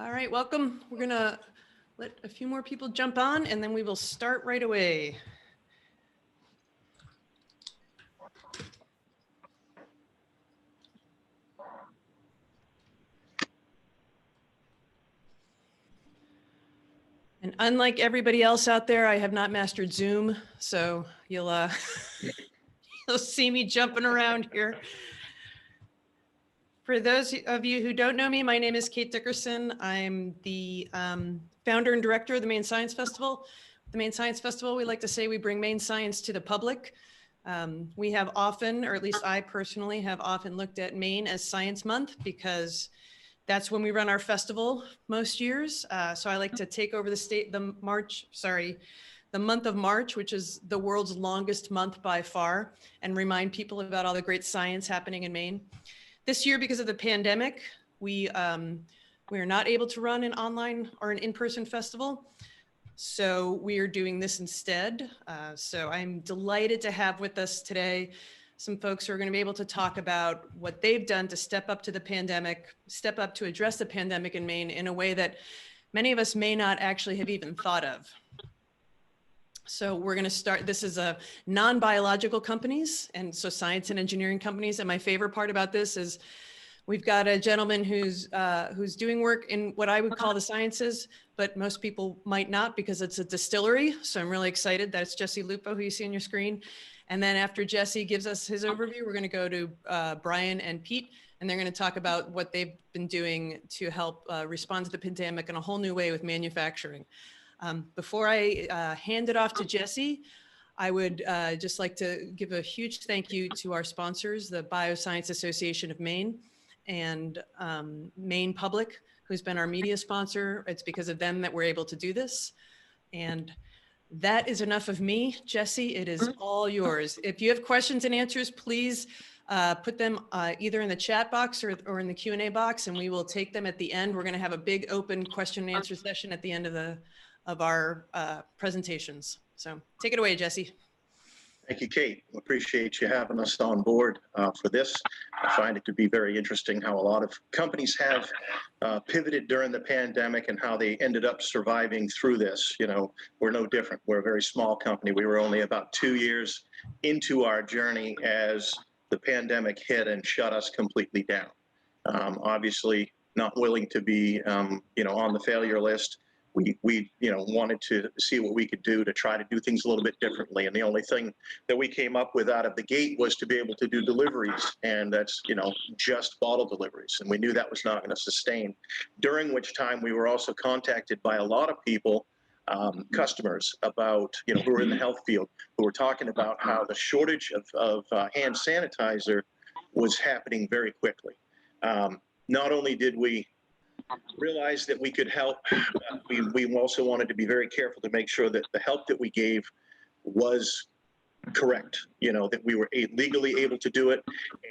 All right, welcome. We're gonna let a few more people jump on and then we will start right away. And unlike everybody else out there, I have not mastered Zoom, so you'll you'll see me jumping around here. For those of you who don't know me, my name is Kate Dickerson. I'm the founder and director of the Maine Science Festival. The Maine Science Festival, we like to say we bring Maine science to the public. We have often, or at least I personally have often looked at Maine as Science Month because that's when we run our festival most years. So I like to take over the month of March, which is the world's longest month by far, and remind people about all the great science happening in Maine. This year, because of the pandemic, we are not able to run an online or an in-person festival. So we are doing this instead. So I'm delighted to have with us today some folks who are going to be able to talk about what they've done to step up to the pandemic, step up to address the pandemic in Maine in a way that many of us may not actually have even thought of. So we're going to start, this is a non-biological companies, and so science and engineering companies. And my favorite part about this is we've got a gentleman who's doing work in what I would call the sciences, but most people might not because it's a distillery. So I'm really excited that it's Jesse Lupo, who you see on your screen. And then after Jesse gives us his overview, we're going to go to Brian and Pete, and they're going to talk about what they've been doing to help respond to the pandemic in a whole new way with manufacturing. Before I hand it off to Jesse, I would just like to give a huge thank you to our sponsors, the Bioscience Association of Maine and Maine Public, who's been our media sponsor. It's because of them that we're able to do this. And that is enough of me. Jesse, it is all yours. If you have questions and answers, please put them either in the chat box or in the Q&A box, and we will take them at the end. We're going to have a big open question and answer session at the end of our presentations. So take it away, Jesse. Thank you, Kate. Appreciate you having us on board for this. I find it to be very interesting how a lot of companies have pivoted during the pandemic and how they ended up surviving through this. You know, we're no different. We're a very small company. We were only about 2 years into our journey as the pandemic hit and shut us completely down. Obviously, not willing to be, on the failure list. We wanted to see what we could do to try to do things a little bit differently. And the only thing that we came up with out of the gate was to be able to do deliveries. And that's, just bottle deliveries. And we knew that was not going to sustain. During which time we were also contacted by a lot of people, customers about, who are in the health field, who were talking about how the shortage of hand sanitizer was happening very quickly. Not only did we realized that we could help, we also wanted to be very careful to make sure that the help that we gave was correct, that we were legally able to do it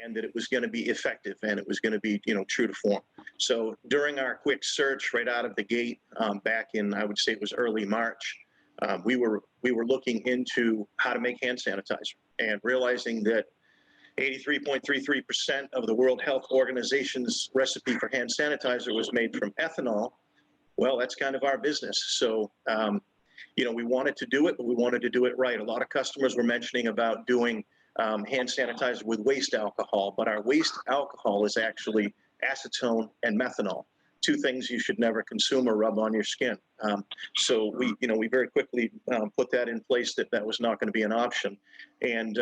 and that it was going to be effective and it was going to be, true to form. So during our quick search right out of the gate, back in, I would say it was early March, we were looking into how to make hand sanitizer and realizing that 83.33% of the World Health Organization's recipe for hand sanitizer was made from ethanol. Well, that's kind of our business. So, we wanted to do it, but we wanted to do it right. A lot of customers were mentioning about doing hand sanitizer with waste alcohol, but our waste alcohol is actually acetone and methanol, two things you should never consume or rub on your skin. So we very quickly put that in place that was not going to be an option. And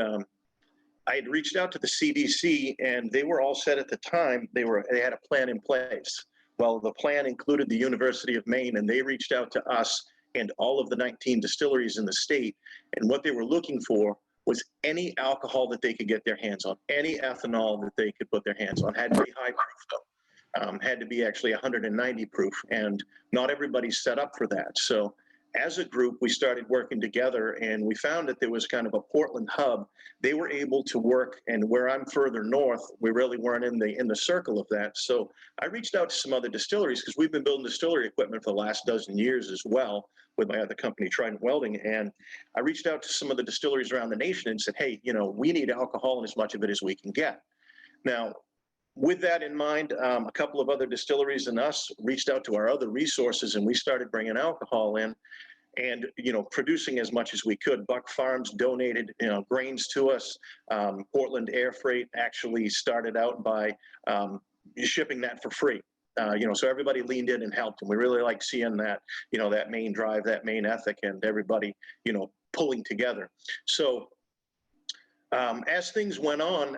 I had reached out to the CDC and they were all set at the time. They had a plan in place. Well, the plan included the University of Maine, and they reached out to us and all of the 19 distilleries in the state. And what they were looking for was any alcohol that they could get their hands on, any ethanol that they could put their hands on. Had to be high proof though. Had to be actually 190 proof, and not everybody's set up for that. So as a group, we started working together and we found that there was kind of a Portland hub. They were able to work, and where I'm further north, we really weren't in the circle of that. So I reached out to some other distilleries because we've been building distillery equipment for the last dozen years as well with my other company, Trident Welding. And I reached out to some of the distilleries around the nation and said, hey, we need alcohol and as much of it as we can get. Now, with that in mind, a couple of other distilleries and us reached out to our other resources, and we started bringing alcohol in and, producing as much as we could. Buck Farms donated, grains to us. Portland Air Freight actually started out by shipping that for free. So everybody leaned in and helped, and we really like seeing that, that Maine drive, that Maine ethic, and everybody, pulling together. So as things went on,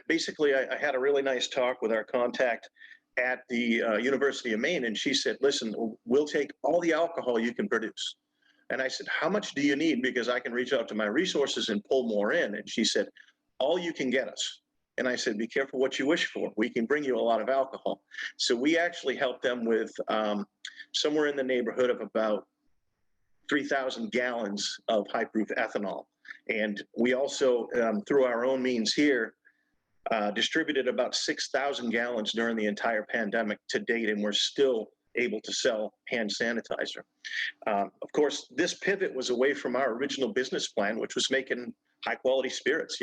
basically I had a really nice talk with our contact at the University of Maine, and she said, listen, we'll take all the alcohol you can produce. And I said, how much do you need? Because I can reach out to my resources and pull more in. And she said, all you can get us. And I said, be careful what you wish for. We can bring you a lot of alcohol. So we actually helped them with somewhere in the neighborhood of about 3,000 gallons of high-proof ethanol. And we also, through our own means here, distributed about 6,000 gallons during the entire pandemic to date, and we're still able to sell hand sanitizer. Of course, this pivot was away from our original business plan, which was making high quality spirits.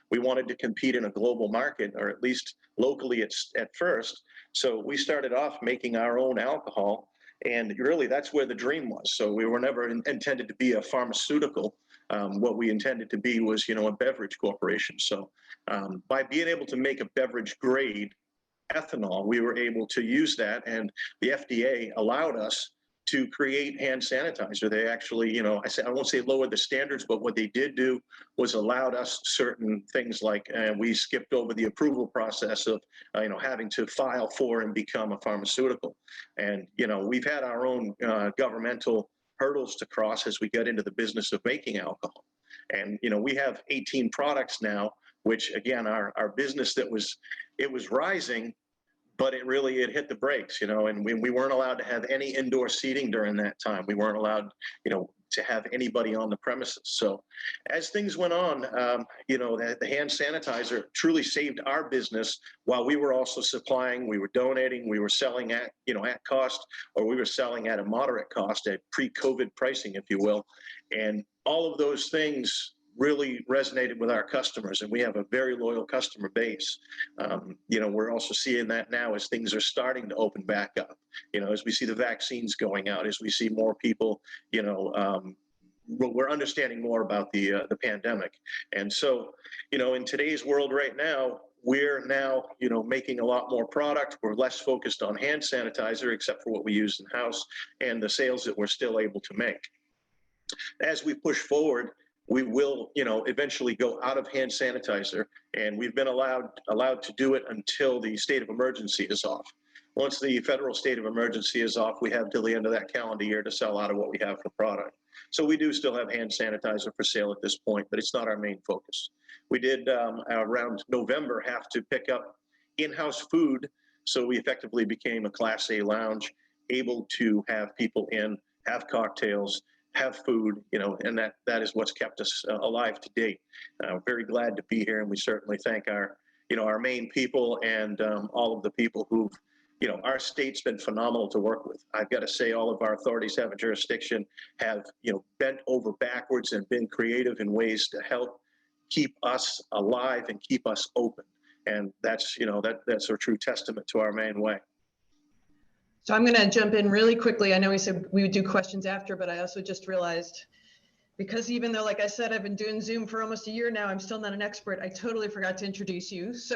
We wanted to compete in a global market, or at least locally at first. So we started off making our own alcohol, and really that's where the dream was. So we were never intended to be a pharmaceutical. What we intended to be was, a beverage corporation. So by being able to make a beverage grade ethanol, we were able to use that, and the FDA allowed us to create hand sanitizer. They actually, I won't say lower the standards, but what they did do was allowed us certain things like, we skipped over the approval process of, having to file for and become a pharmaceutical. And, we've had our own governmental hurdles to cross as we get into the business of making alcohol. And, we have 18 products now, which again, our business it was rising, but it hit the brakes, and we weren't allowed to have any indoor seating during that time. We weren't allowed, to have anybody on the premises. So as things went on, the hand sanitizer truly saved our business while we were also supplying, we were donating, we were selling at, at cost, or we were selling at a moderate cost at pre-COVID pricing, if you will. And all of those things really resonated with our customers, and we have a very loyal customer base. We're also seeing that now as things are starting to open back up, as we see the vaccines going out, as we see more people, we're understanding more about the pandemic. And so, in today's world right now, we're now, making a lot more product. We're less focused on hand sanitizer, except for what we use in-house and the sales that we're still able to make. As we push forward, we will, eventually go out of hand sanitizer, and we've been allowed to do it until the state of emergency is off. Once the federal state of emergency is off, we have till the end of that calendar year to sell out of what we have for product. So we do still have hand sanitizer for sale at this point, but it's not our main focus. We did around November have to pick up in-house food, so we effectively became a Class A lounge, able to have people in, have cocktails, have food, and that is what's kept us alive to date. Very glad to be here, and we certainly thank our Maine people and all of the people who've, our state's been phenomenal to work with. I've got to say, all of our authorities have a jurisdiction, have, bent over backwards and been creative in ways to help keep us alive and keep us open. And that's, that's a true testament to our Maine way. So I'm going to jump in really quickly. I know we said we would do questions after, but I also just realized, because even though, like I said, I've been doing Zoom for almost a year now, I'm still not an expert. I totally forgot to introduce you. So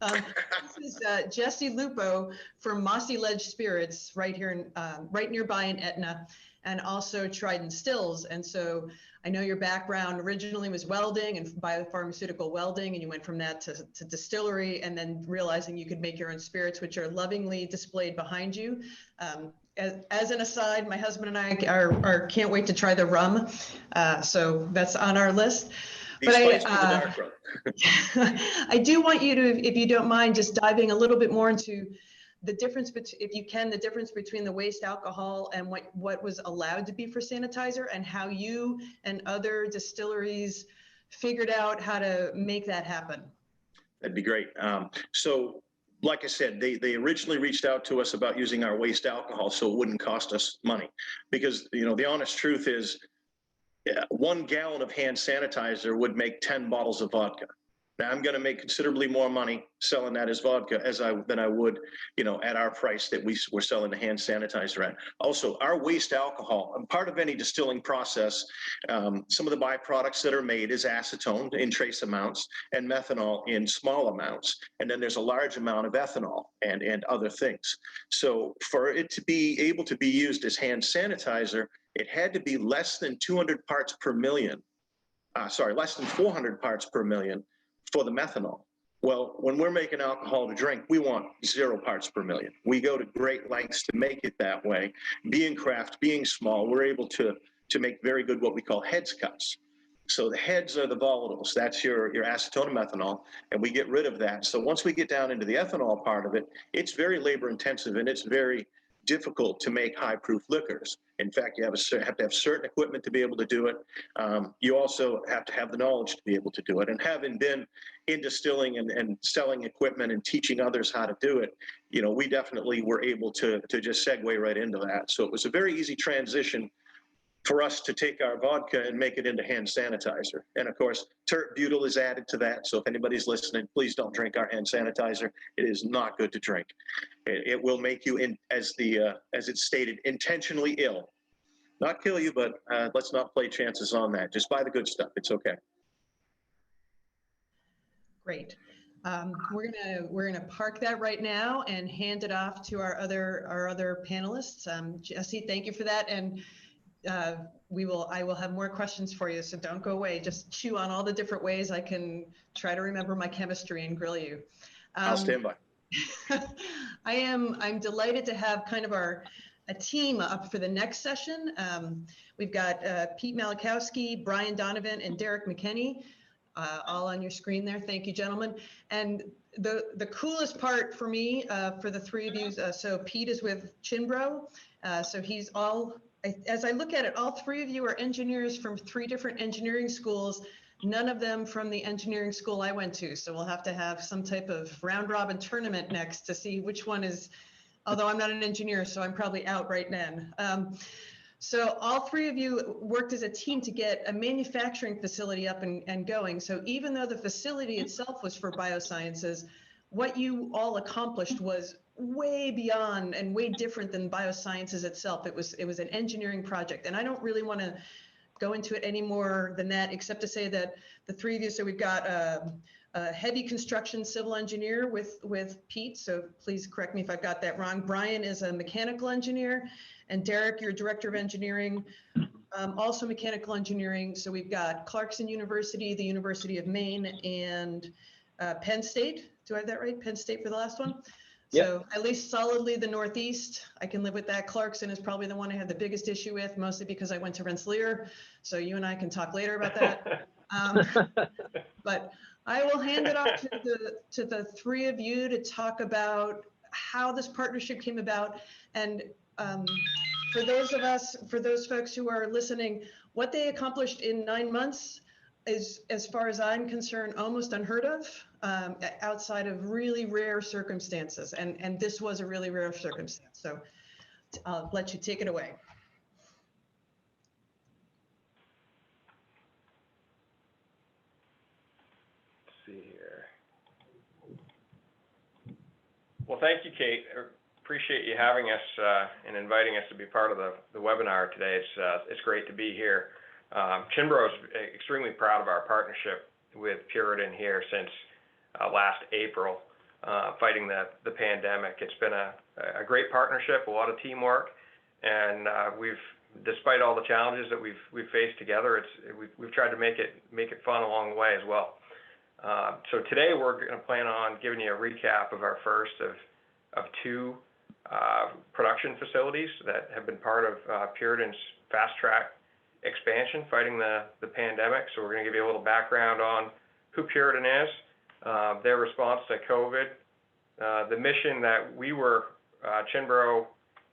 this is Jesse Lupo from Mossy Ledge Spirits right here, right nearby in Etna, and also Trident Stills. And so I know your background originally was welding and biopharmaceutical welding, and you went from that to distillery, and then realizing you could make your own spirits, which are lovingly displayed behind you. As an aside, my husband and I are can't wait to try the rum, so that's on our list. But I do want you to, if you don't mind, just diving a little bit more into the difference, if you can, the difference between the waste alcohol and what was allowed to be for sanitizer, and how you and other distilleries figured out how to make that happen. That'd be great. So like I said, they originally reached out to us about using our waste alcohol so it wouldn't cost us money, because the honest truth is 1 gallon of hand sanitizer would make 10 bottles of vodka. Now I'm going to make considerably more money selling that as vodka than I would, at our price that we're selling the hand sanitizer at. Also, our waste alcohol, and part of any distilling process, some of the byproducts that are made is acetone in trace amounts and methanol in small amounts. And then there's a large amount of ethanol and other things. So for it to be able to be used as hand sanitizer, it had to be less than 200 parts per million. Less than 400 parts per million for the methanol. Well, when we're making alcohol to drink, we want 0 parts per million. We go to great lengths to make it that way. Being craft, being small, we're able to make very good what we call heads cuts. So the heads are the volatiles. That's your acetone and methanol, and we get rid of that. So once we get down into the ethanol part of it, it's very labor intensive and it's very difficult to make high proof liquors. In fact, you have to have certain equipment to be able to do it. You also have to have the knowledge to be able to do it. And having been in distilling and selling equipment and teaching others how to do it, we definitely were able to just segue right into that. So it was a very easy transition for us to take our vodka and make it into hand sanitizer. And of course, tert-butyl is added to that. So if anybody's listening, please don't drink our hand sanitizer. It is not good to drink. It will make you, as it's stated, intentionally ill. Not kill you, but let's not play chances on that. Just buy the good stuff. It's okay. Great. We're gonna park that right now and hand it off to our other panelists. Jesse, thank you for that. And I will have more questions for you, so don't go away. Just chew on all the different ways I can try to remember my chemistry and grill you. I'll stand by. I'm delighted to have kind of a team up for the next session. We've got Pete Malachowski, Brian Donovan, and Derek McKinney, all on your screen there. Thank you, gentlemen. And the coolest part for me, for the three of you, so Pete is with Kimbrough, so he's as I look at it, all three of you are engineers from 3 different engineering schools, none of them from the engineering school I went to. So we'll have to have some type of round robin tournament next to see which one is, although I'm not an engineer, so I'm probably out right then. So all 3 of you worked as a team to get a manufacturing facility up and going. So even though the facility itself was for biosciences, what you all accomplished was way beyond and way different than biosciences itself. It was an engineering project. And I don't really want to go into it any more than that, except to say that the 3 of you, so we've got a heavy construction civil engineer with Pete, so please correct me if I've got that wrong. Brian is a mechanical engineer, and Derek, you're director of engineering, also mechanical engineering. So we've got Clarkson University, the University of Maine, and Penn State. Do I have that right? Penn State for the last one? Yep. So at least solidly the Northeast. I can live with that. Clarkson is probably the one I have the biggest issue with, mostly because I went to Rensselaer. So you and I can talk later about that. But I will hand it off to the 3 of you to talk about how this partnership came about. And for those folks who are listening, what they accomplished in 9 months is, as far as I'm concerned, almost unheard of, outside of really rare circumstances. And this was a really rare circumstance. So I'll let you take it away. Let's see here. Well, thank you, Kate. Appreciate you having us and inviting us to be part of the webinar today. It's great to be here. Kimbrough is extremely proud of our partnership with Puritan here since last April, fighting the pandemic. It's been a great partnership, a lot of teamwork, and despite all the challenges that we've faced together, we've tried to make it fun along the way as well. So today we're going to plan on giving you a recap of our first of 2 production facilities that have been part of Puritan's fast track expansion fighting the pandemic. So we're going to give you a little background on who Puritan is, their response to COVID, the mission that we were, Kimbrough,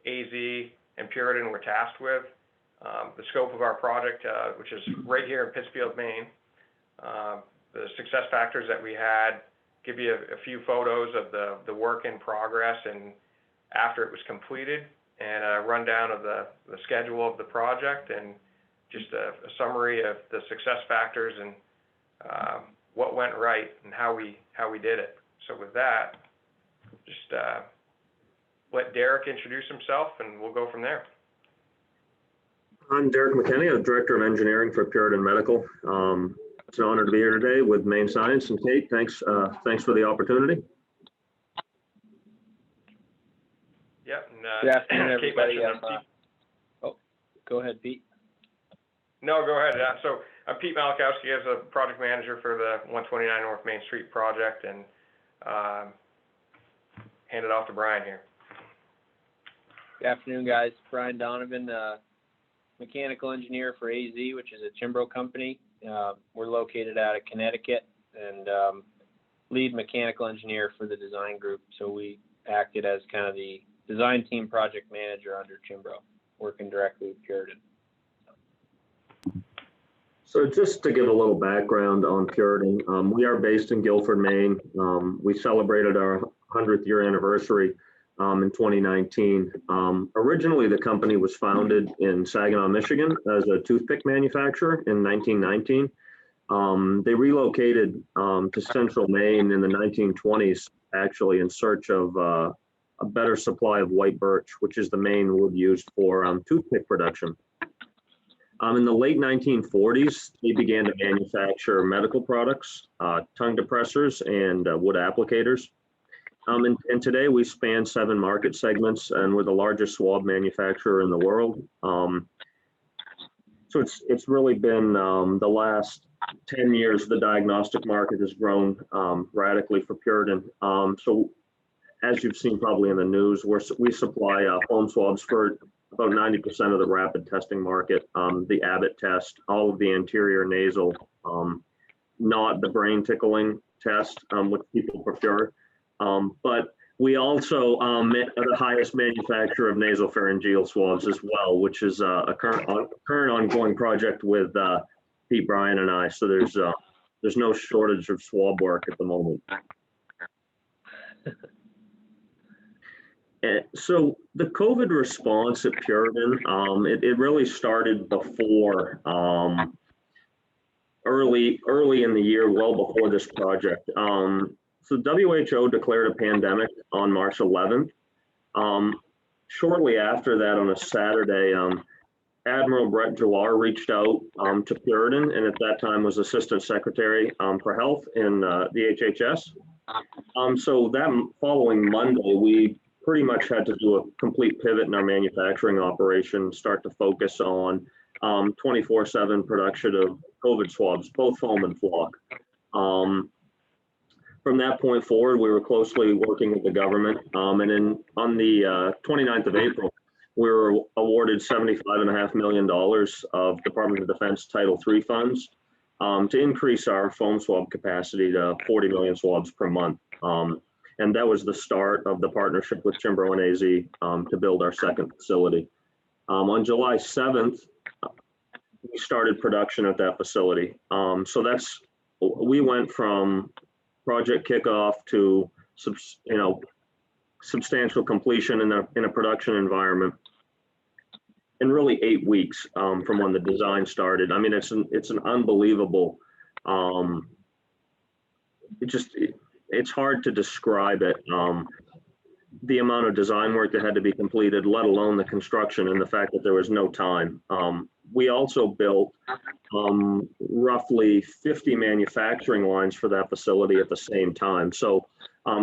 AZ, and Puritan were tasked with, the scope of our project, which is right here in Pittsfield, Maine, the success factors that we had, give you a few photos of the work in progress and after it was completed, and a rundown of the schedule of the project, and just a summary of the success factors and what went went right and how we did it. So with that, just let Derek introduce himself, and we'll go from there. I'm Derek McKinney, I'm Director of Engineering for Puritan Medical. It's an honor to be here today with Maine Science, and Kate, thanks for the opportunity. Yep. And, Good afternoon, Kate everybody. mentioned Oh, go ahead, Pete. No, go ahead. So I'm Pete Malakowski as a project manager for the 129 North Main Street project, and hand it off to Brian here. Good afternoon, guys. Brian Donovan, mechanical engineer for AZ, which is a Kimbrough company. We're located out of Connecticut, and lead mechanical engineer for the design group. So we acted as kind of the design team project manager under Kimbrough, working directly with Puritan. So just to give a little background on Puritan, we are based in Guilford, Maine. We celebrated our 100th year anniversary in 2019. Originally, the company was founded in Saginaw, Michigan as a toothpick manufacturer in 1919. They relocated to central Maine in the 1920s, actually in search of a better supply of white birch, which is the main wood used for toothpick production. In the late 1940s, they began to manufacture medical products, tongue depressors, and wood applicators. And today we span 7 market segments, and we're the largest swab manufacturer in the world. So it's really been the last 10 years, the diagnostic market has grown radically for Puritan. So as you've seen probably in the news, we supply foam swabs for about 90% of the rapid testing market, the Abbott test, all of the anterior nasal, not the brain tickling test, which people prefer. But we also are the highest manufacturer of nasopharyngeal swabs as well, which is a current ongoing project with Pete, Brian, and I. So there's no shortage of swab work at the moment. So the COVID response at Puritan, it really started before, early in the year, well before this project. So WHO declared a pandemic on March 11th. Shortly after that, on a Saturday, Admiral Brett Gilar reached out to Puritan, and at that time was Assistant Secretary for Health in the HHS. So that following Monday, we pretty much had to do a complete pivot in our manufacturing operation, start to focus on 24/7 production of COVID swabs, both foam and flock. From that point forward, we were closely working with the government, and then on the 29th of April, we were awarded $75.5 million of Department of Defense Title III funds to increase our foam swab capacity to 40 million swabs per month. And that was the start of the partnership with Kimbrough and AZ to build our second facility. On July 7th, we started production at that facility. So we went from project kickoff to substantial completion in a production environment in really 8 weeks from when the design started. I mean, it's an unbelievable. It's hard to describe it. The amount of design work that had to be completed, let alone the construction and the fact that there was no time. We also built roughly 50 manufacturing lines for that facility at the same time. So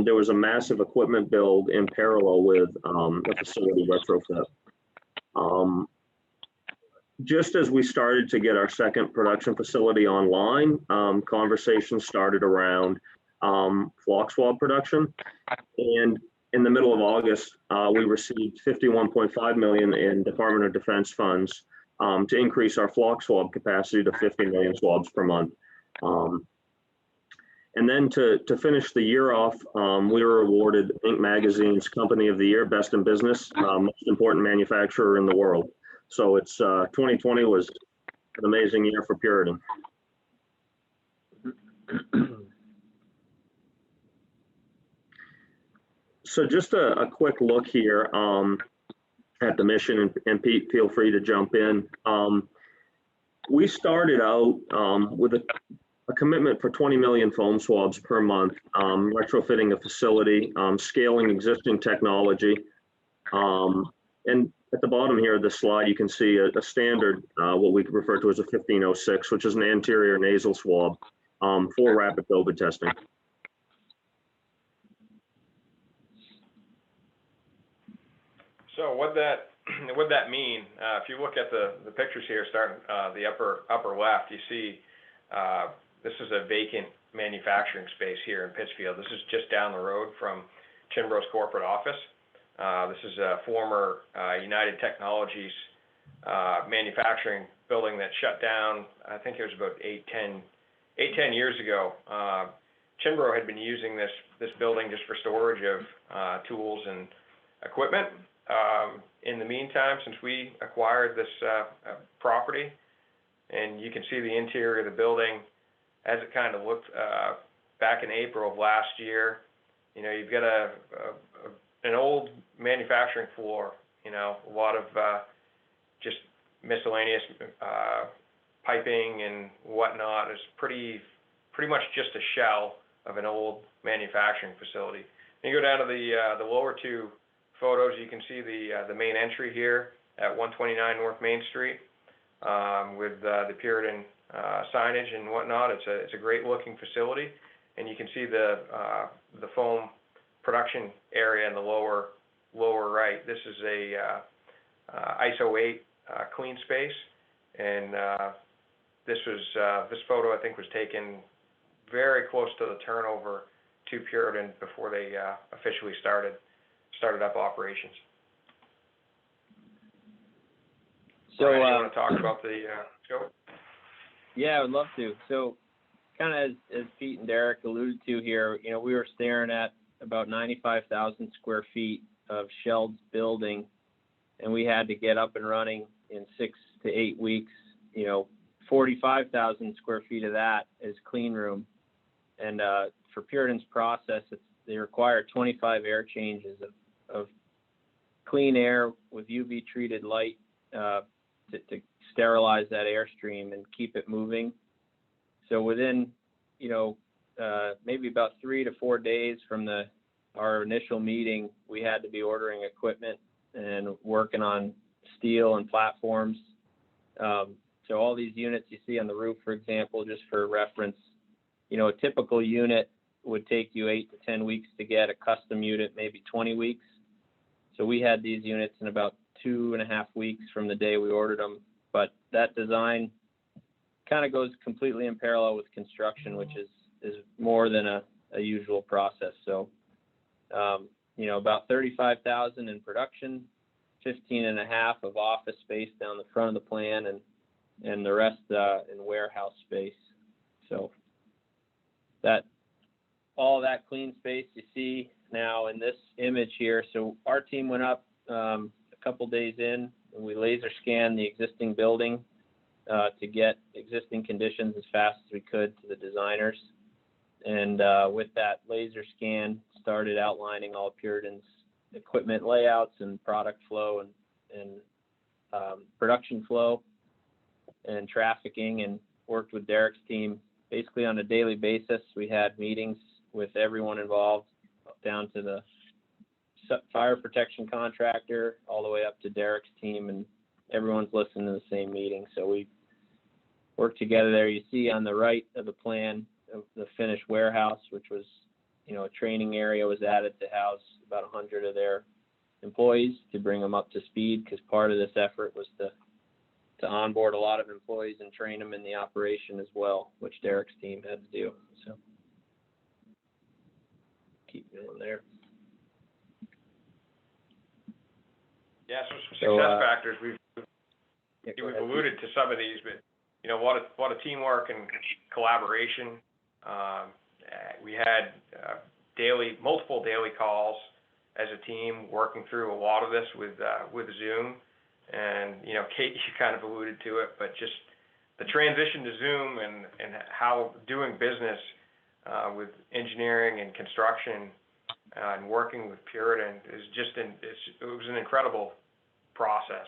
there was a massive equipment build in parallel with the facility retrofit. Just as we started to get our second production facility online, conversations started around flock swab production. And in the middle of August, we received $51.5 million in Department of Defense funds to increase our flock swab capacity to 50 million swabs per month. And then to finish the year off, we were awarded Inc. Magazine's Company of the Year, Best in Business, most important manufacturer in the world. So it's 2020 was an amazing year for Puritan. So just a quick look here at the mission, and Pete, feel free to jump in. We started out with a commitment for 20 million foam swabs per month, retrofitting a facility, scaling existing technology. And at the bottom here of the slide, you can see a standard, what we refer to as a 1506, which is an anterior nasal swab for rapid COVID testing. So what that mean? If you look at the pictures here, starting the upper left, you see this is a vacant manufacturing space here in Pittsfield. This is just down the road from Kimbrough's corporate office. This is a former United Technologies manufacturing building that shut down. I think it was about 10 years ago. Kimbrough had been using this building just for storage of tools and equipment. In the meantime, since we acquired this property, and you can see the interior of the building as it kind of looked back in April of last year, you know, you've got an old manufacturing floor, you know, a lot of just miscellaneous piping and whatnot. It's pretty much just a shell of an old manufacturing facility. And you go down to the lower two photos, you can see the main entry here at 129 North Main Street with the Puritan signage and whatnot. It's a great looking facility, and you can see the foam production area in the lower right. This is a ISO 8 clean space, and this photo I think was taken very close to the turnover to Puritan before they officially started up operations. So Brian, you want to talk about the scope? Yeah, I would love to. So kind of as Pete and Derek alluded to here, you know, we were staring at about 95,000 square feet of shelled building, and we had to get up and running in 6 to 8 weeks. You know, 45,000 square feet of that is clean room. And for Puritan's process, they require 25 air changes of clean air with UV treated light to sterilize that airstream and keep it moving. So within, you know, maybe about 3 to 4 days from our initial meeting, we had to be ordering equipment and working on steel and platforms. So all these units you see on the roof, for example, just for reference, you know, a typical unit would take you 8 to 10 weeks to get. A custom unit, maybe 20 weeks. So we had these units in about 2.5 weeks from the day we ordered them. But that design kind of goes completely in parallel with construction, which is more than a usual process. So, you know, about 35,000 in production, 15.5 of office space down the front of the plan, and the rest in warehouse space. So all that clean space you see now in this image here. So our team went up a couple days in, and we laser scanned the existing building to get existing conditions as fast as we could to the designers. And with that laser scan, started outlining all Puritan's equipment layouts and product flow and production flow and trafficking, and worked with Derek's team basically on a daily basis. We had meetings with everyone involved, down to the fire protection contractor, all the way up to Derek's team, and everyone's listening to the same meeting. So we worked together there. You see on the right of the plan, the finished warehouse, which was, you know, a training area was added to house about 100 of their employees to bring them up to speed, because part of this effort was to onboard a lot of employees and train them in the operation as well, which Derek's team had to do. So keep going there. Yeah, so success factors. We've alluded to some of these, but you know, a lot of teamwork and collaboration. We had multiple daily calls as a team, working through a lot of this with Zoom. And you know, Kate, you kind of alluded to it, but just the transition to Zoom and how doing business with engineering and construction and working with Puritan is it was an incredible process.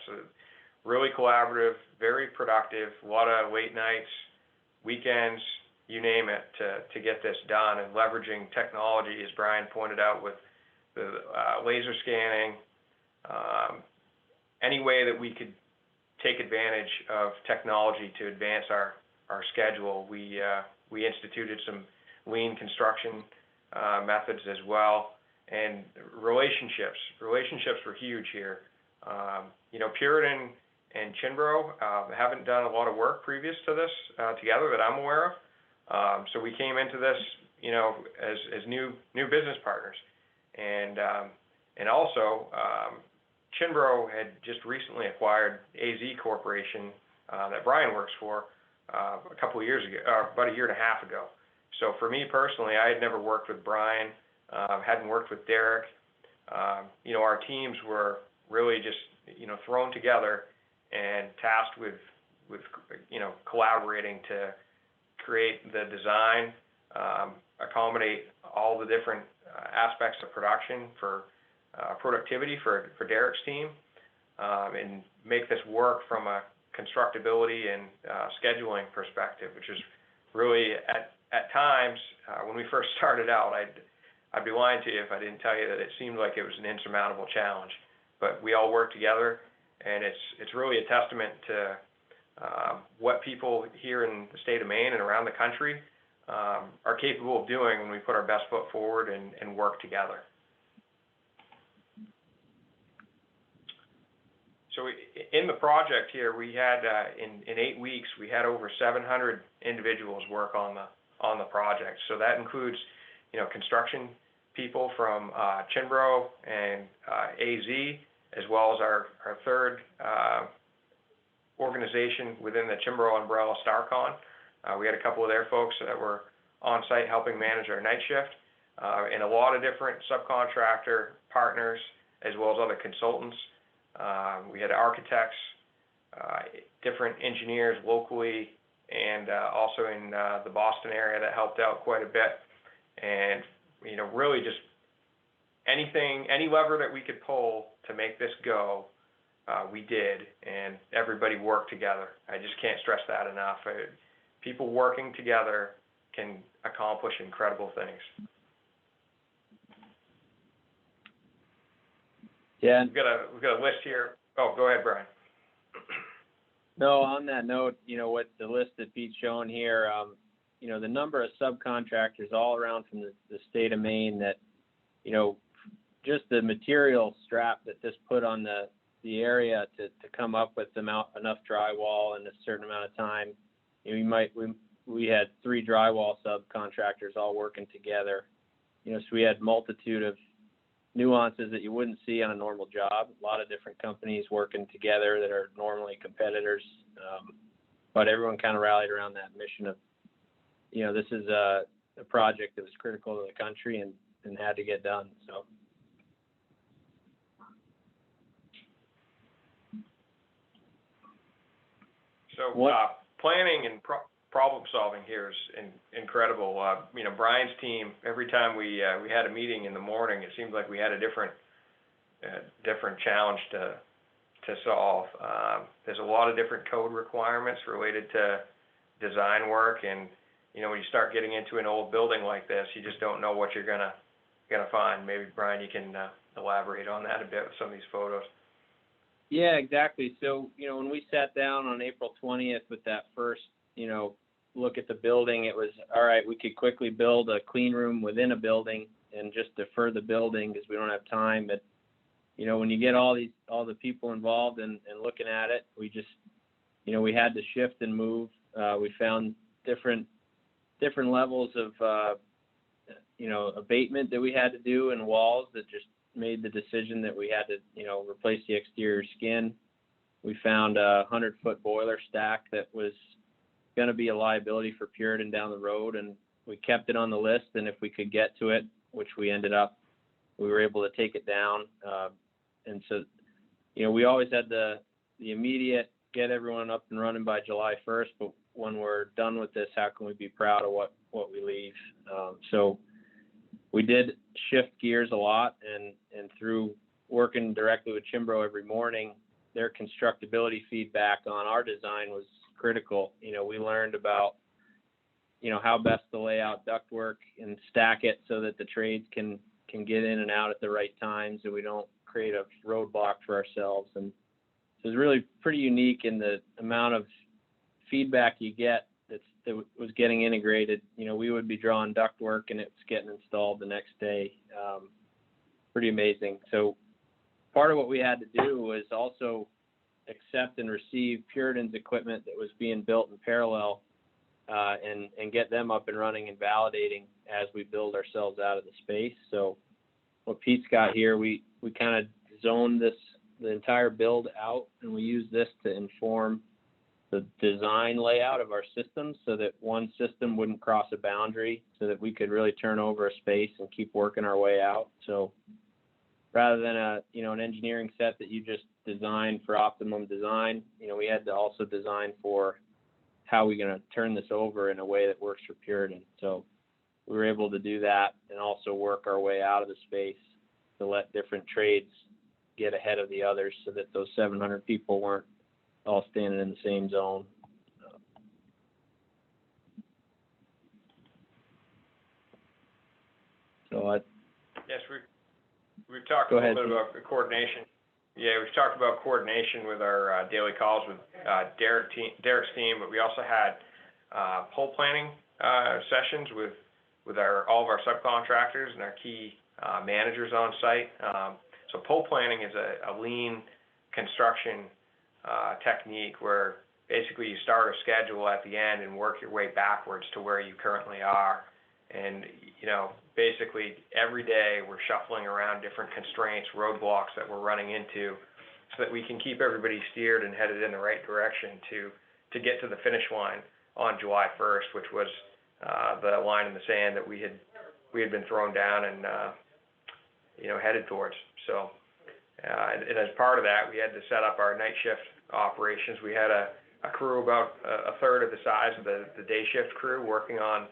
Really collaborative, very productive, a lot of late nights, weekends, you name it, to get this done, and leveraging technology, as Brian pointed out, with the laser scanning, any way that we could take advantage of technology to advance our schedule. We instituted some lean construction methods as well, and relationships were huge here. Puritan and Kimbrough haven't done a lot of work previous to this together that I'm aware of. So we came into this, as new business partners, and also Kimbrough had just recently acquired AZ Corporation that Brian works for a couple of years ago, about a year and a half ago. So for me personally, I had never worked with Brian, hadn't worked with Derek. Our teams were really just thrown together and tasked with collaborating to create the design, accommodate all the different aspects of production for productivity for Derek's team, and make this work from a constructability and scheduling perspective, which is really at times when we first started out, I'd be lying to you if I didn't tell you that it seemed like it was an insurmountable challenge. But we all work together, and it's really a testament to what people here in the state of Maine and around the country are capable of doing when we put our best foot forward and work together. So in the project here, we had in 8 weeks, we had over 700 individuals work on the project. So that includes, construction people from Kimbrough and AZ, as well as our third organization within the Kimbrough umbrella, Starcon. We had a couple of their folks that were on site helping manage our night shift, and a lot of different subcontractor partners, as well as other consultants. We had architects, different engineers locally, and also in the Boston area that helped out quite a bit. And, really just any lever that we could pull to make this go, we did, and everybody worked together. I just can't stress that enough. People working together can accomplish incredible things. Yeah. We've got a list here. Oh, go ahead, Brian. No, on that note, what the list that Pete's showing here, the number of subcontractors all around from the state of Maine that, just the material strap that this put on the area to come up with enough drywall in a certain amount of time. We had 3 drywall subcontractors all working together. So we had multitude of nuances that you wouldn't see on a normal job. A lot of different companies working together that are normally competitors, but everyone kind of rallied around that mission of, this is a project that was critical to the country and had to get done. So planning and problem solving here is incredible. Brian's team, every time we had a meeting in the morning, it seemed like we had a different challenge to solve. There's a lot of different code requirements related to design work, and when you start getting into an old building like this, you just don't know what you're gonna find. Maybe Brian, you can elaborate on that a bit with some of these photos. Yeah, exactly. So when we sat down on April 20th with that first look at the building, it was all right. We could quickly build a clean room within a building and just defer the building because we don't have time. But when you get all the people involved and looking at it, we just we had to shift and move. We found different levels of abatement that we had to do in walls that just made the decision that we had to replace the exterior skin. We found a 100-foot boiler stack that was going to be a liability for Puritan down the road, and we kept it on the list, and if we could get to it, which we ended up, we were able to take it down. And so we always had the immediate get everyone up and running by July 1st, but when we're done with this, how can we be proud of what we leave? So we did shift gears a lot, and through working directly with Kimbrough every morning, their constructability feedback on our design was critical. We learned about, how best to lay out ductwork and stack it so that the trades can get in and out at the right time, so we don't create a roadblock for ourselves. And so it's really pretty unique in the amount of feedback you get that was getting integrated. We would be drawing ductwork and it's getting installed the next day. Pretty amazing. So part of what we had to do was also accept and receive Puritan's equipment that was being built in parallel, and get them up and running and validating as we build ourselves out of the space. So what Pete's got here, we kind of zoned the entire build out, and we use this to inform the design layout of our systems so that one system wouldn't cross a boundary, so that we could really turn over a space and keep working our way out. So rather than an engineering set that you just design for optimum design, we had to also design for how we're going to turn this over in a way that works for Puritan. So we were able to do that and also work our way out of the space to let different trades get ahead of the others so that those 700 people weren't all standing in the same zone. Yes, we've talked a little bit about the coordination. Yeah, we've talked about coordination with our daily calls with Derek's team, but we also had pole planning sessions with all of our subcontractors and our key managers on site. So pole planning is a lean construction technique where basically you start a schedule at the end and work your way backwards to where you currently are. And, basically every day we're shuffling around different constraints, roadblocks that we're running into so that we can keep everybody steered and headed in the right direction to get to the finish line on July 1st, which was the line in the sand that we had been thrown down and, headed towards. So, and as part of that, we had to set up our night shift operations. We had a crew about a third of the size of the day shift crew working on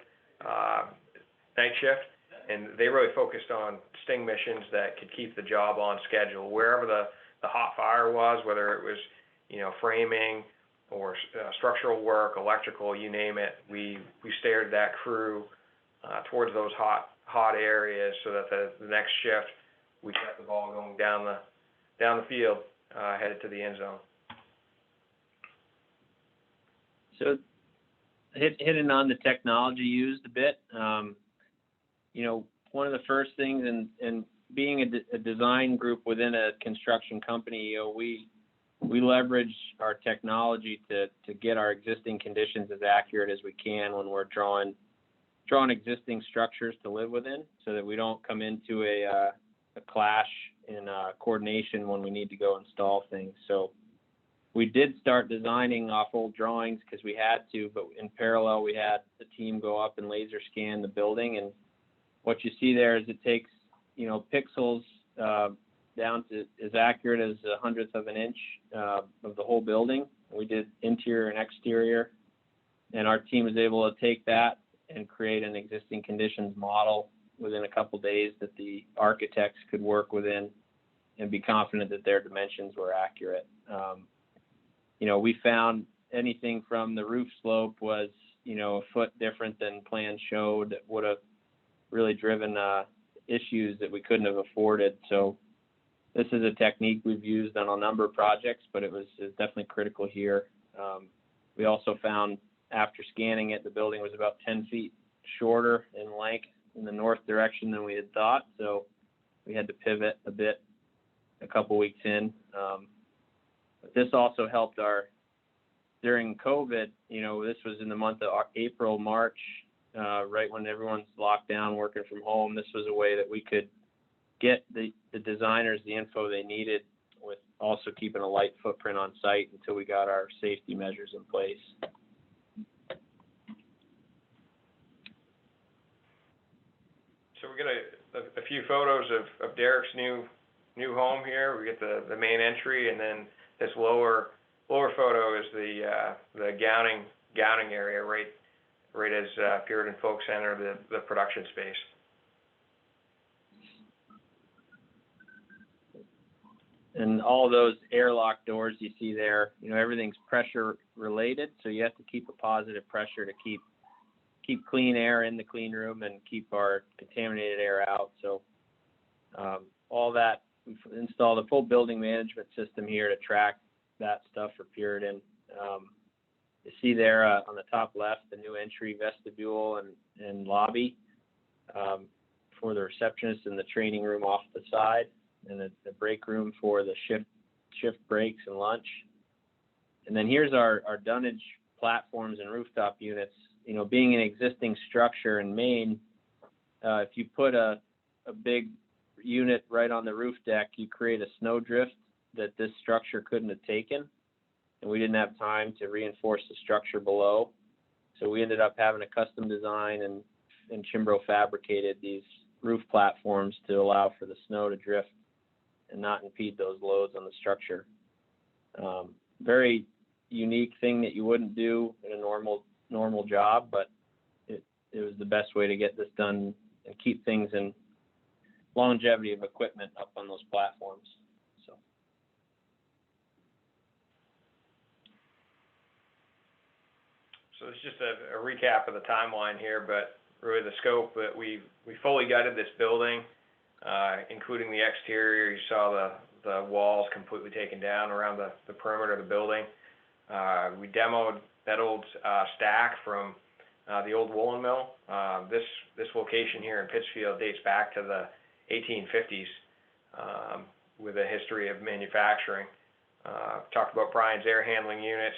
night shift, and they really focused on sting missions that could keep the job on schedule. Wherever the hot fire was, whether it was, framing or structural work, electrical, you name it, we steered that crew towards those hot areas so that the next shift we kept the ball going down the field, headed to the end zone. So hitting on the technology used a bit, one of the first things in being a design group within a construction company, we leverage our technology to get our existing conditions as accurate as we can when we're drawing existing structures to live within, so that we don't come into a clash in coordination when we need to go install things. So we did start designing off old drawings because we had to, but in parallel we had the team go up and laser scan the building. And what you see there is it takes, pixels down to as accurate as 1/100th of an inch of the whole building. We did interior and exterior, and our team was able to take that and create an existing conditions model within a couple days that the architects could work within and be confident that their dimensions were accurate. We found anything from the roof slope was, a foot different than plans showed that would have really driven issues that we couldn't have afforded. So this is a technique we've used on a number of projects, but it was definitely critical here. We also found after scanning it, the building was about 10 feet shorter in length in the north direction than we had thought. So we had to pivot a bit a couple weeks in. But this also helped during COVID, this was in the month of April, March, right when everyone's locked down, working from home. This was a way that we could get the designers the info they needed with also keeping a light footprint on site until we got our safety measures in place. So we get a few photos of Derek's new home here. We get the main entry, and then this lower photo is the gowning area right as Puritan folks enter the production space. And all those airlock doors you see there, everything's pressure related, so you have to keep a positive pressure to keep keep clean air in the clean room and keep our contaminated air out. So all that, we've installed a full building management system here to track that stuff for Puritan. You see there on the top left, the new entry vestibule and lobby for the receptionist, and the training room off the side, and the break room for the shift breaks and lunch. And then here's our dunnage platforms and rooftop units. You know, being an existing structure in Maine, if you put a big unit right on the roof deck, you create a snowdrift that this structure couldn't have taken. And we didn't have time to reinforce the structure below. So we ended up having a custom design, and Kimbrough fabricated these roof platforms to allow for the snow to drift and not impede those loads on the structure. Very unique thing that you wouldn't do in a normal job, but it was the best way to get this done and keep things in longevity of equipment up on those platforms. So it's just a recap of the timeline here, but really the scope that we fully gutted this building, including the exterior. You saw the walls completely taken down around the perimeter of the building. We demoed that old stack from the old woolen mill. This location here in Pittsfield dates back to the 1850s with a history of manufacturing. Talked about Brian's air handling units.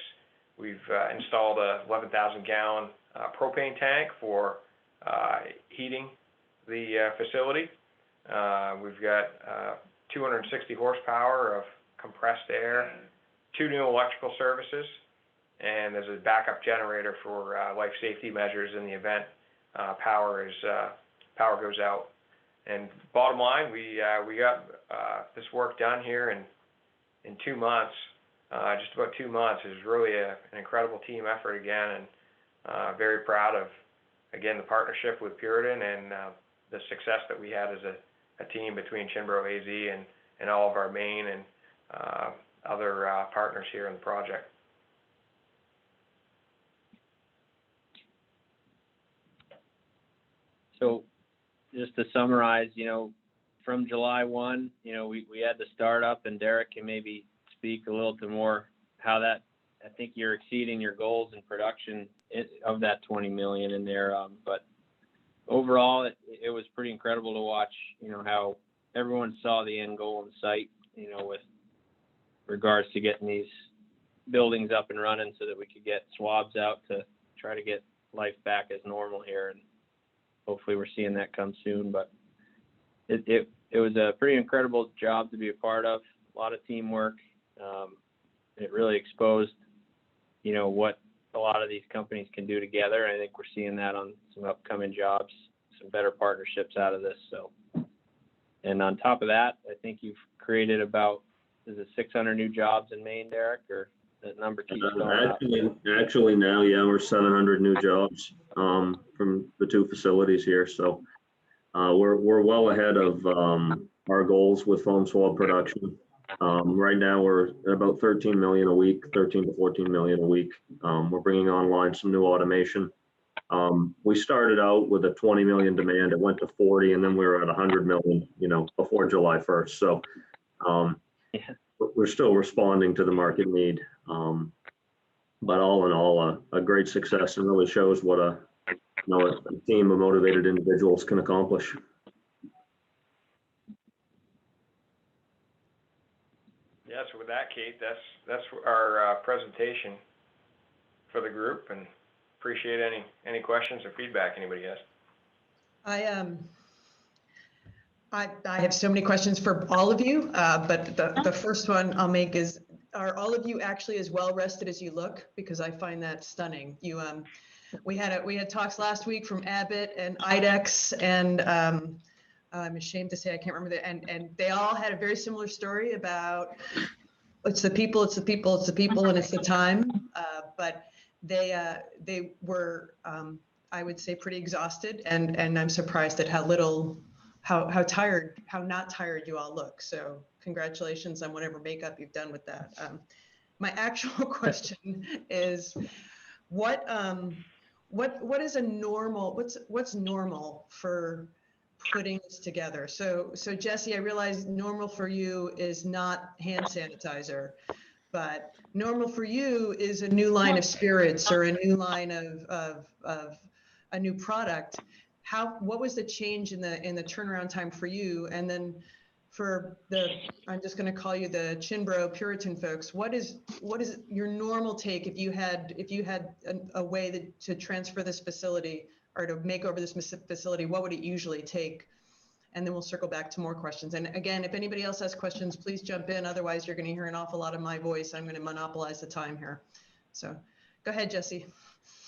We've installed a 11,000 gallon propane tank for heating the facility. We've got 260 horsepower of compressed air, 2 new electrical services, and there's a backup generator for life safety measures in the event power goes out. And bottom line, we got this work done here in 2 months. Just about 2 months. It was really an incredible team effort again, and very proud of, again, the partnership with Puritan and the success that we had as a team between Kimbrough AZ and all of our Maine and other partners here in the project. So just to summarize, you know, from July 1, you know, we had the startup, and Derek can maybe speak a little to more how that, I think you're exceeding your goals in production of that 20 million in there. But overall, it was pretty incredible to watch, you know, how everyone saw the end goal in sight, you know, with regards to getting these buildings up and running so that we could get swabs out to try to get life back as normal here. And hopefully we're seeing that come soon. But it was a pretty incredible job to be a part of, a lot of teamwork. It really exposed, you know, what a lot of these companies can do together. I think we're seeing that on some upcoming jobs, some better partnerships out of this. So, and on top of that, I think you've created about, is it 600 new jobs in Maine, Derek, or that number keeps going up? Actually now, yeah, we're 700 new jobs from the 2 facilities here. So we're well ahead of our goals with foam swab production. Right now we're at about 13 million a week, 13 to 14 million a week. We're bringing online some new automation. We started out with a 20 million demand. It went to 40, and then we were at 100 million, you know, before July 1st. So we're still responding to the market need. But all in all, a great success, and really shows what a team of motivated individuals can accomplish. Yeah, so with that, Kate, that's our presentation for the group, and appreciate any questions or feedback anybody has. I have so many questions for all of you, but the first one I'll make is, are all of you actually as well rested as you look? Because I find that stunning. We had talks last week from Abbott and IDEX, and I'm ashamed to say I can't remember and they all had a very similar story about it's the people, and it's the time. But they were, I would say, pretty exhausted, and I'm surprised at how not tired you all look. So congratulations on whatever makeup you've done with that. My actual question is, what what is a normal, what's normal for putting this together? So Jesse, I realize normal for you is not hand sanitizer, but normal for you is a new line of spirits or a new line of a new product. What was the change in the turnaround time for you? And then for I'm just going to call you the Kimbrough Puritan folks, what is your normal take if you had a way to transfer this facility or to make over this facility? What would it usually take? And then we'll circle back to more questions. And again, if anybody else has questions, please jump in. Otherwise, you're going to hear an awful lot of my voice. I'm going to monopolize the time here. So go ahead, Jesse.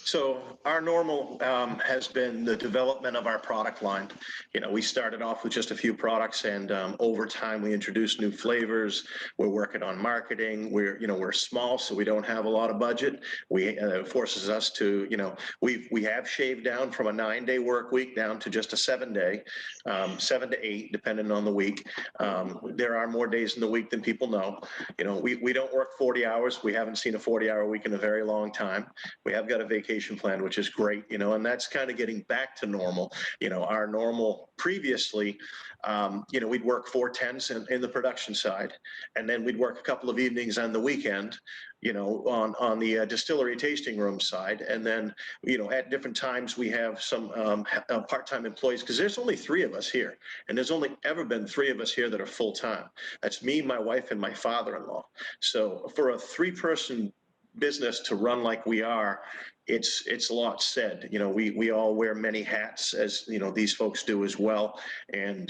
So our normal has been the development of our product line. We started off with just a few products, and over time we introduced new flavors. We're working on marketing. We're small, so we don't have a lot of budget. It forces us to, we have shaved down from a 9-day work week down to just a 7-day, 7 to 8, depending on the week. There are more days in the week than people know. We don't work 40 hours. We haven't seen a 40-hour week in a very long time. We have got a vacation plan, which is great, and that's kind of getting back to normal. Our normal previously, we'd work 4/10s in the production side, and then we'd work a couple of evenings on the weekend, on the distillery tasting room side. And then, at different times we have some part-time employees, because there's only 3 of us here, and there's only ever been 3 of us here that are full-time. That's me, my wife, and my father-in-law. So for a 3-person business to run like we are, it's a lot said. We all wear many hats, as these folks do as well. And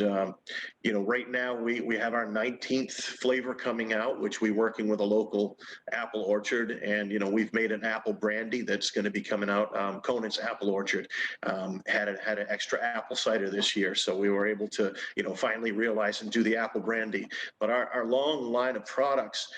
right now we have our 19th flavor coming out, which we're working with a local apple orchard, and we've made an apple brandy that's going to be coming out. Conant's Apple Orchard had an extra apple cider this year, so we were able to finally realize and do the apple brandy. But our long line of products,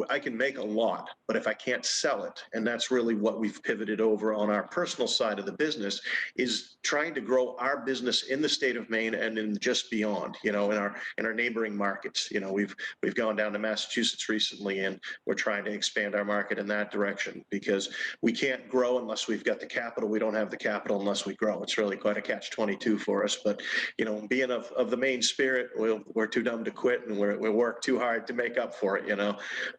I can make a lot, but if I can't sell it, and that's really what we've pivoted over on our personal side of the business, is trying to grow our business in the state of Maine and in just beyond, in our neighboring markets. We've gone down to Massachusetts recently, and we're trying to expand our market in that direction, because we can't grow unless we've got the capital. We don't have the capital unless we grow. It's really quite a catch-22 for us. But being of the Maine spirit, we're too dumb to quit, and we work too hard to make up for it.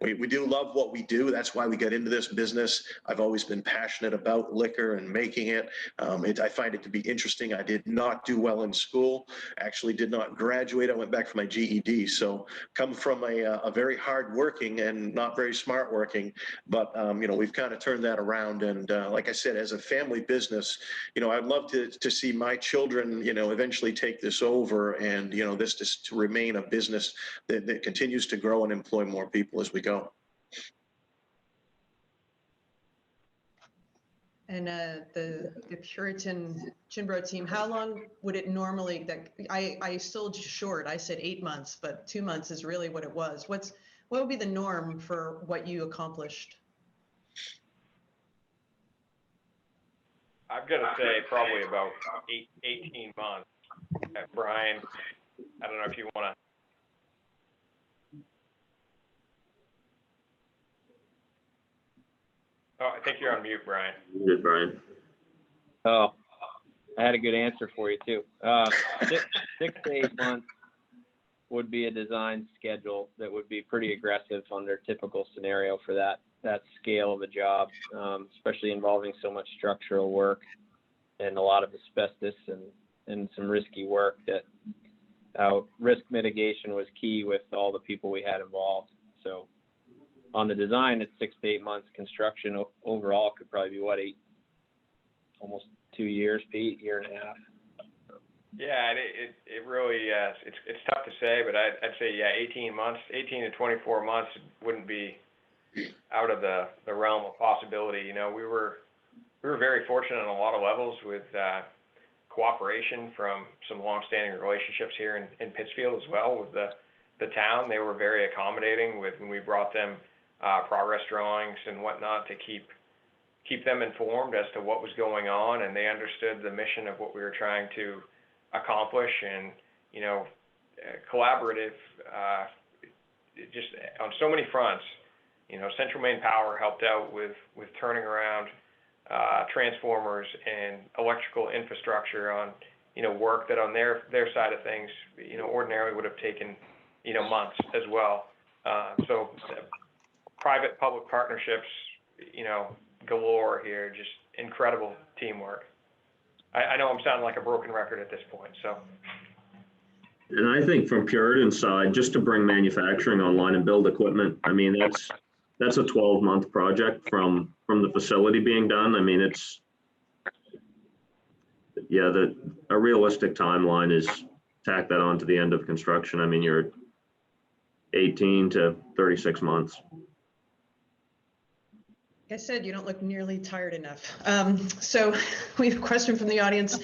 We do love what we do. That's why we get into this business. I've always been passionate about liquor and making it. I find it to be interesting. I did not do well in school. Actually did not graduate. I went back for my GED. So come from a very hard working and not very smart working, but we've kind of turned that around. And like I said, as a family business, I'd love to see my children, eventually take this over, and this just to remain a business that continues to grow and employ more people as we go. And the Puritan Kimbrough team, how long would it normally, I sold short, I said 8 months, but 2 months is really what it was. What would be the norm for what you accomplished? I've got to say probably about 18 months. Brian, I don't know if you want to. Oh, I think you're on mute, Brian. Good, Brian. Oh, I had a good answer for you too. 6 to 8 months would be a design schedule that would be pretty aggressive under typical scenario for that scale of a job, especially involving so much structural work and a lot of asbestos and some risky work. That risk mitigation was key with all the people we had involved. So on the design, it's 6 to 8 months. Construction overall could probably be almost 2 years, Pete, year and a half. Yeah, it really it's tough to say, but I'd say 18 to 24 months wouldn't be out of the realm of possibility. We were very fortunate on a lot of levels with cooperation from some longstanding relationships here in Pittsfield as well with the town. They were very accommodating with when we brought them progress drawings and whatnot to keep them informed as to what was going on, and they understood the mission of what we were trying to accomplish. And collaborative just on so many fronts. Central Maine Power helped out with turning around transformers and electrical infrastructure on, work that on their side of things, ordinarily would have taken, months as well. So private-public partnerships, galore here, just incredible teamwork. I know I'm sounding like a broken record at this point, so. And I think from Puritan's side, just to bring manufacturing online and build equipment, I mean, that's a 12-month project from the facility being done. I mean, a realistic timeline is tack that on to the end of construction. I mean, you're 18 to 36 months. Like I said, you don't look nearly tired enough. So we have a question from the audience.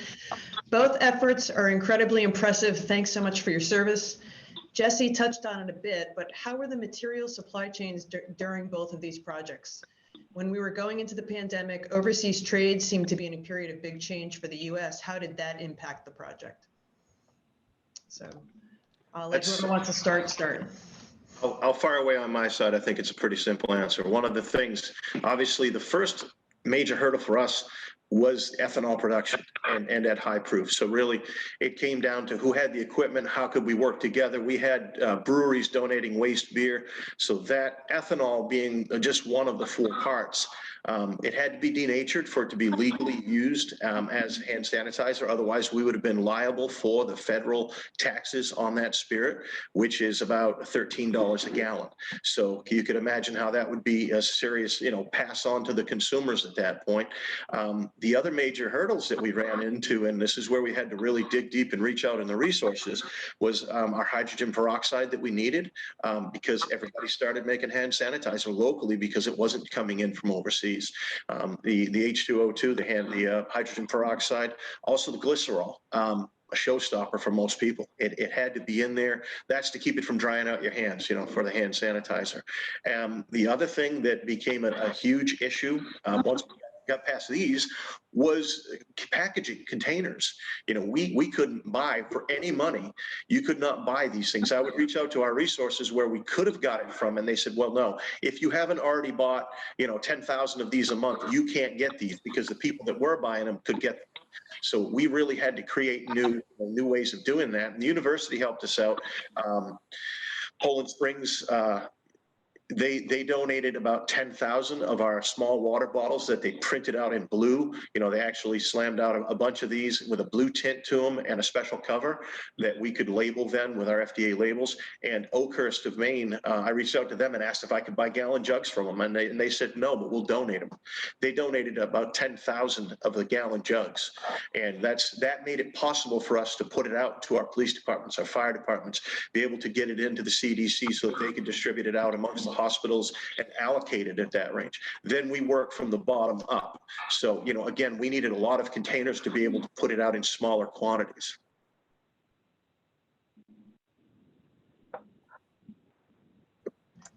Both efforts are incredibly impressive. Thanks so much for your service. Jesse touched on it a bit, but how were the material supply chains during both of these projects? When we were going into the pandemic, overseas trade seemed to be in a period of big change for the US. How did that impact the project? So I'll let whoever wants to start. I'll fire away on my side. I think it's a pretty simple answer. One of the things, obviously, the first major hurdle for us was ethanol production and at high proof. So really, it came down to who had the equipment, how could we work together. We had breweries donating waste beer. So that ethanol being just one of the 4 parts, it had to be denatured for it to be legally used as hand sanitizer. Otherwise, we would have been liable for the federal taxes on that spirit, which is about $13 a gallon. So you could imagine how that would be a serious, pass on to the consumers at that point. The other major hurdles that we ran into, and this is where we had to really dig deep and reach out in the resources, was our hydrogen peroxide that we needed because everybody started making hand sanitizer locally because it wasn't coming in from overseas. The H2O2, the hydrogen peroxide, also the glycerol. A showstopper for most people. It had to be in there. That's to keep it from drying out your hands, for the hand sanitizer. The other thing that became a huge issue once we got past these was packaging containers. We couldn't buy for any money. You could not buy these things. I would reach out to our resources where we could have got it from, and they said, well, no, if you haven't already bought, 10,000 of these a month, you can't get these because the people that were buying them could get them. So we really had to create new ways of doing that. And the university helped us out. Poland Springs, they donated about 10,000 of our small water bottles that they printed out in blue. They actually slammed out a bunch of these with a blue tint to them and a special cover that we could label then with our FDA labels. And Oakhurst of Maine, I reached out to them and asked if I could buy gallon jugs from them. And they said, no, but we'll donate them. They donated about 10,000 of the gallon jugs. And that made it possible for us to put it out to our police departments, our fire departments, be able to get it into the CDC so that they could distribute it out amongst the hospitals and allocate it at that range. Then we work from the bottom up. So, again, we needed a lot of containers to be able to put it out in smaller quantities.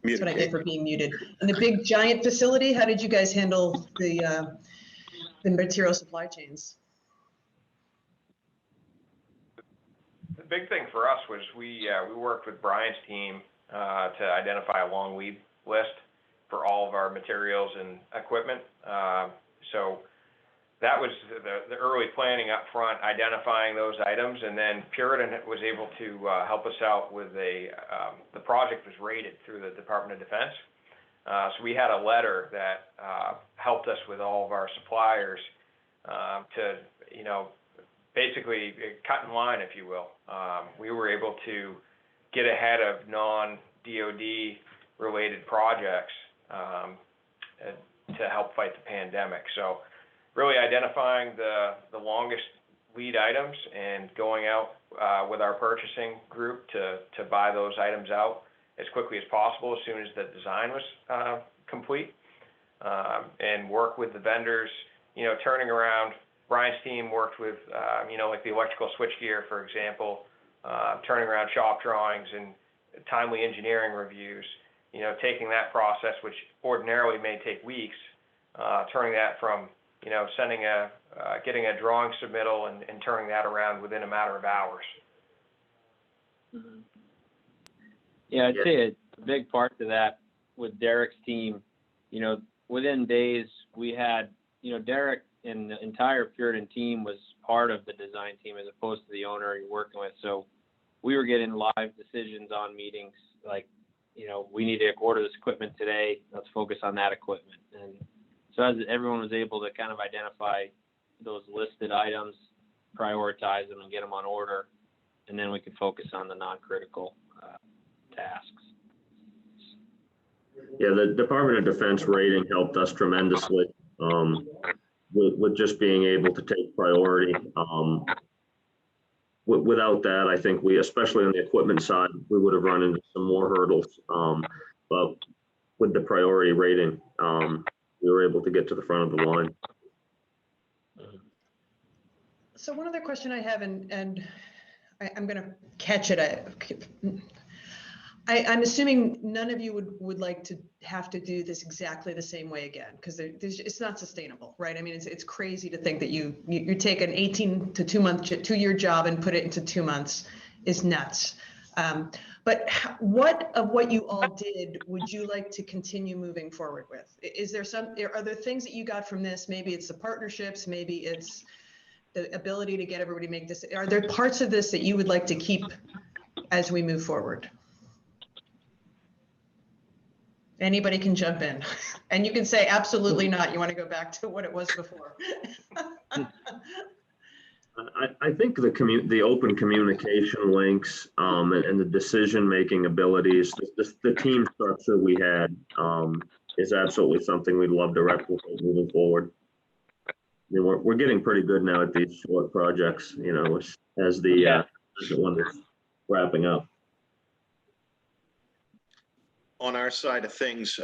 That's what I get for being muted. And the big giant facility, how did you guys handle the material supply chains? The big thing for us was we worked with Brian's team to identify a long lead list for all of our materials and equipment. So that was the early planning up front, identifying those items, and then Puritan was able to help us out with the project was rated through the Department of Defense. So we had a letter that helped us with all of our suppliers to, basically cut in line, if you will. We were able to get ahead of non-DOD related projects to help fight the pandemic. So really identifying the longest lead items and going out with our purchasing group to buy those items out as quickly as possible as soon as the design was complete, and work with the vendors, turning around. Brian's team worked with, like the electrical switchgear, for example, turning around shop drawings and timely engineering reviews, taking that process, which ordinarily may take weeks, turning that from, getting a drawing submittal and turning that around within a matter of hours. Mm-hmm. Yeah, I'd say a big part to that with Derek's team, within days we had Derek and the entire Puritan team was part of the design team as opposed to the owner you're working with. So we were getting live decisions on meetings like, we need to order this equipment today. Let's focus on that equipment. And so as everyone was able to kind of identify those listed items, prioritize them and get them on order, and then we could focus on the non-critical tasks. Yeah, the Department of Defense rating helped us tremendously with just being able to take priority. Without that, I think we, especially on the equipment side, we would have run into some more hurdles. But with the priority rating, we were able to get to the front of the line. So one other question I have, and I'm going to catch it. I'm assuming none of you would like to have to do this exactly the same way again, because it's not sustainable, right? I mean, it's crazy to think that you take an 18 to 2-year job and put it into 2 months is nuts. But what of what you all did would you like to continue moving forward with? Are there things that you got from this? Maybe it's the partnerships, maybe it's the ability to get everybody to make this. Are there parts of this that you would like to keep as we move forward? Anybody can jump in, and you can say absolutely not. You want to go back to what it was before. I think the open communication links and the decision-making abilities, the team structure we had is absolutely something we'd love to replicate moving forward. I mean, we're getting pretty good now at these short projects, as the one is wrapping up. On our side of things,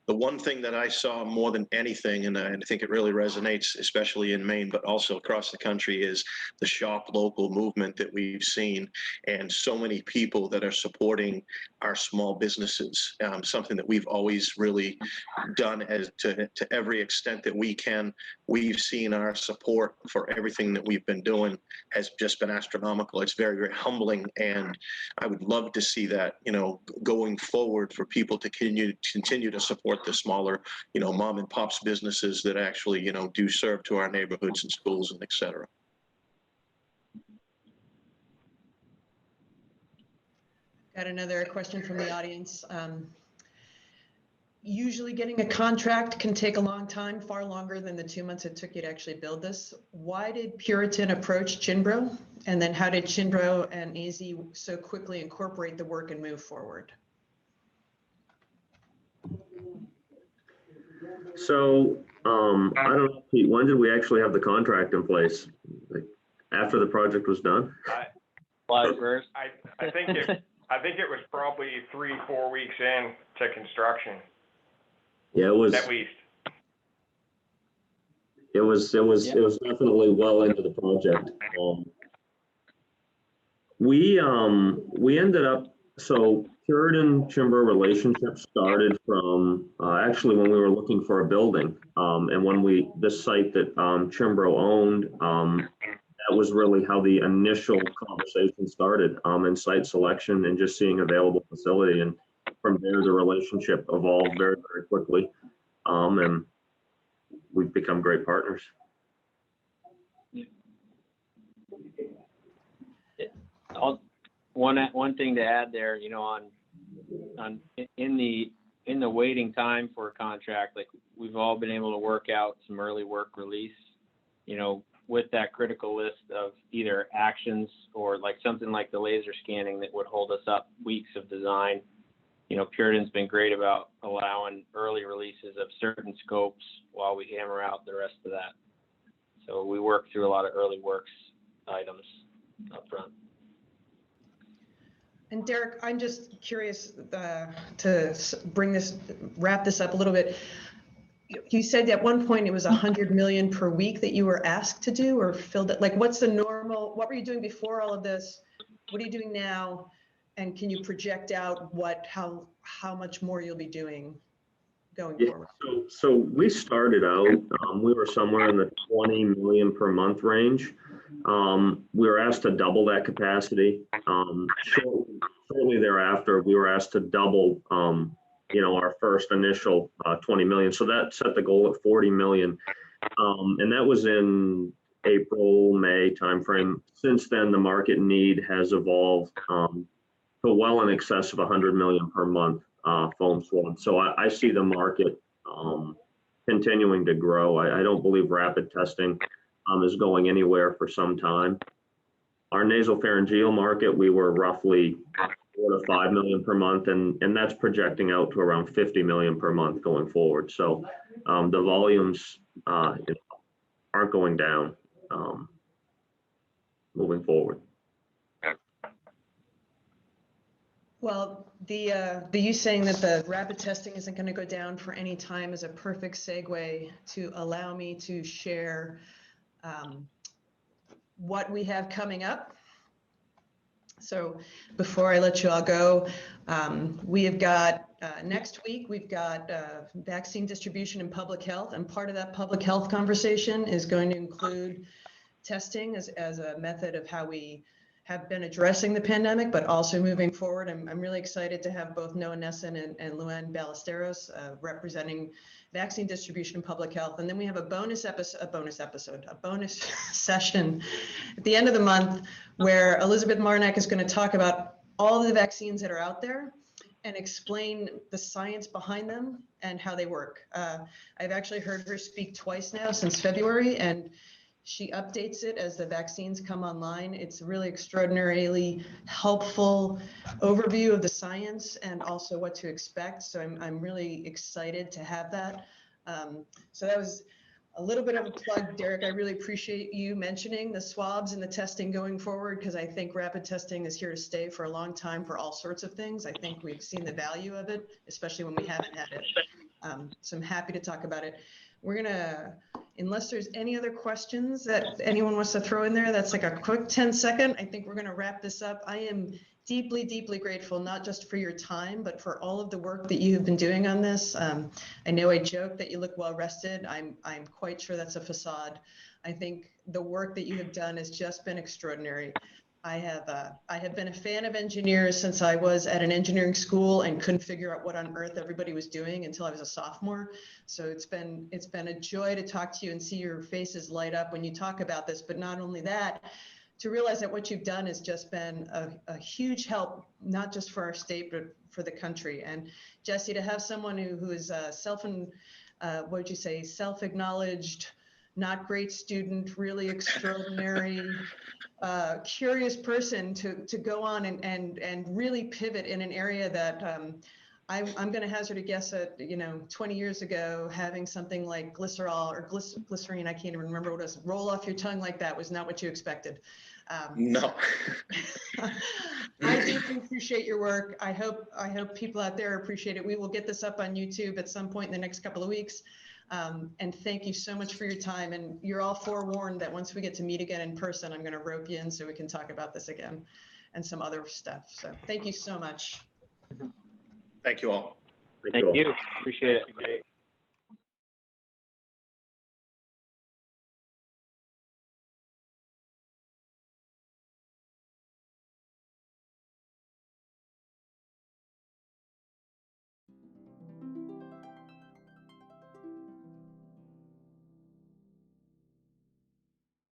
the one thing that I saw more than anything, and I think it really resonates, especially in Maine, but also across the country, is the shop local movement that we've seen, and so many people that are supporting our small businesses. Something that we've always really done to every extent that we can. We've seen our support for everything that we've been doing has just been astronomical. It's very, very humbling, and I would love to see that, going forward, for people to continue to support the smaller, mom and pops businesses that actually, do serve to our neighborhoods and schools and et cetera. Got another question from the audience. Usually getting a contract can take a long time, far longer than the 2 months it took you to actually build this. Why did Puritan approach Kimbrough? And then how did Kimbrough and AZ so quickly incorporate the work and move forward? So, I don't know, Pete, when did we actually have the contract in place? Like, after the project was done? July 1st. I think it was probably 3-4 weeks in to construction. Yeah, it was. At least. It was definitely well into the project. We ended up, so Puritan Kimbrough relationship started from actually when we were looking for a building, and when this site that Kimbrough owned, that was really how the initial conversation started, in site selection and just seeing available facility, and from there the relationship evolved very, very quickly, and we've become great partners. One thing to add there, in the waiting time for a contract, like we've all been able to work out some early work release, with that critical list of either actions or like something like the laser scanning that would hold us up weeks of design. Puritan's been great about allowing early releases of certain scopes while we hammer out the rest of that. So we work through a lot of early works items up front. And Derek, I'm just curious to wrap this up a little bit. You said at one point it was 100 million per week that you were asked to do or filled it. Like, what's the normal? What were you doing before all of this? What are you doing now? And can you project out how much more you'll be doing going forward? So we started out, we were somewhere in the 20 million per month range. We were asked to double that capacity. Shortly thereafter, we were asked to double, our first initial 20 million. So that set the goal at 40 million. And that was in April, May timeframe. Since then, the market need has evolved to well in excess of 100 million per month foam swab. So I see the market continuing to grow. I don't believe rapid testing is going anywhere for some time. Our nasopharyngeal market, we were roughly 4 to 5 million per month, and that's projecting out to around 50 million per month going forward. So the volumes aren't going down moving forward. Well, the you saying that the rapid testing isn't going to go down for any time is a perfect segue to allow me to share what we have coming up. So before I let you all go, we have got next week, we've got vaccine distribution and public health. And part of that public health conversation is going to include testing as a method of how we have been addressing the pandemic, but also moving forward. I'm really excited to have both Noah Nesson and Luann Ballesteros representing vaccine distribution and public health. And then we have a bonus session at the end of the month where Elizabeth Marnak is going to talk about all of the vaccines that are out there and explain the science behind them and how they work. I've actually heard her speak twice now since February, and she updates it as the vaccines come online. It's a really extraordinarily helpful overview of the science and also what to expect. So I'm really excited to have that. So that was a little bit of a plug, Derek. I really appreciate you mentioning the swabs and the testing going forward, because I think rapid testing is here to stay for a long time for all sorts of things. I think we've seen the value of it, especially when we haven't had it. So I'm happy to talk about it. We're gonna, unless there's any other questions that anyone wants to throw in there, that's like a quick 10-second. I think we're gonna wrap this up. I am deeply, deeply grateful, not just for your time, but for all of the work that you have been doing on this. I know I joke that you look well rested. I'm quite sure that's a facade. I think the work that you have done has just been extraordinary. I have been a fan of engineers since I was at an engineering school and couldn't figure out what on earth everybody was doing until I was a sophomore. So it's been a joy to talk to you and see your faces light up when you talk about this. But not only that, to realize that what you've done has just been a huge help, not just for our state, but for the country. And Jesse, to have someone who is self-acknowledged, not great student, really extraordinary, curious person to go on and really pivot in an area that I'm going to hazard a guess at, 20 years ago, having something like glycerol or glycerine, I can't even remember what it was, roll off your tongue like that was not what you expected. No. I deeply appreciate your work. I hope people out there appreciate it. We will get this up on YouTube at some point in the next couple of weeks. And thank you so much for your time. And you're all forewarned that once we get to meet again in person, I'm going to rope you in so we can talk about this again and some other stuff. So thank you so much. Thank you all. Thank you. Appreciate it.